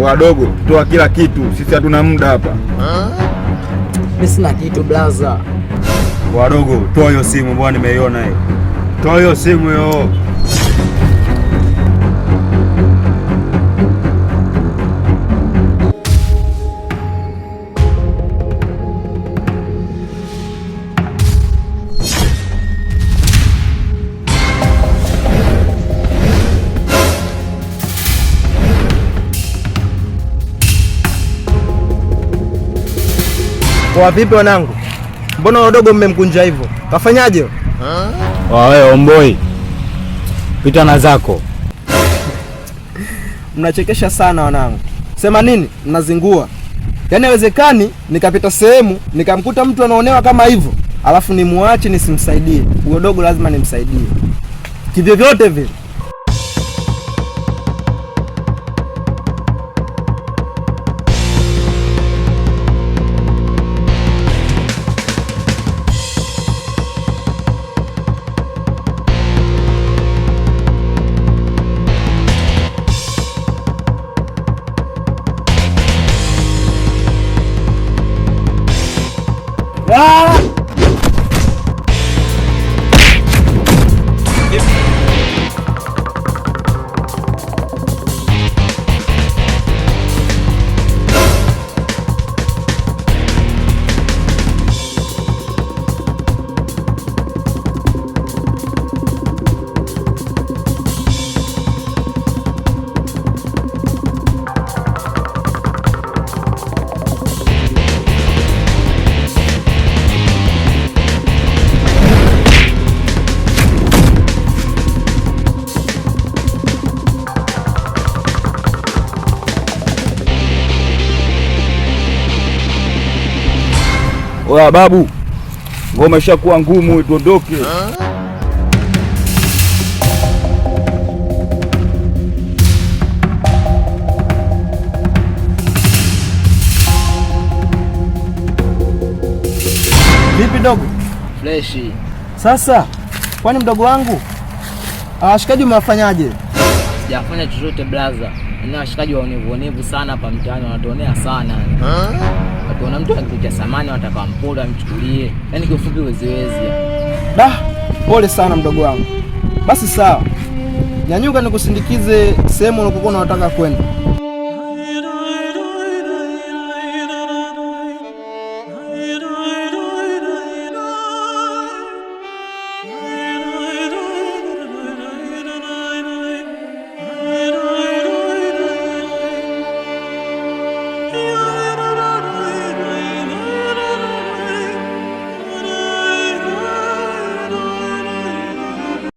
Wadogo, toa kila kitu, sisi hatuna muda hapa. Mimi sina kitu blaza. Wadogo, toa hiyo simu bwana, nimeiona hiyo. Toa hiyo simu hiyo. Kwa vipi wanangu? Mbona wadogo mmemkunja hivyo? Kafanyaje? Wewe omboi, pita na zako. Mnachekesha sana wanangu. Sema nini? Mnazingua. Yaani haiwezekani nikapita sehemu nikamkuta mtu anaonewa kama hivyo, alafu nimuache nisimsaidie. Huyo dogo lazima nimsaidie. Kivyo vyote vile. Oya babu, ngoma ishakuwa ngumu, tuondoke. Vipi dogo? Freshi. Sasa, kwani mdogo wangu? Washikaji umewafanyaje? Sijafanya chochote blaza. Ni washikaji waonevu sana hapa mtaani, wanatuonea sana. Wakiona mtu akikuja samani watakampora mchukulie. Yaani kifupi weziwezi. Pole sana mdogo wangu. Basi sawa. Nyanyuka nikusindikize sehemu unakokuwa unataka kwenda.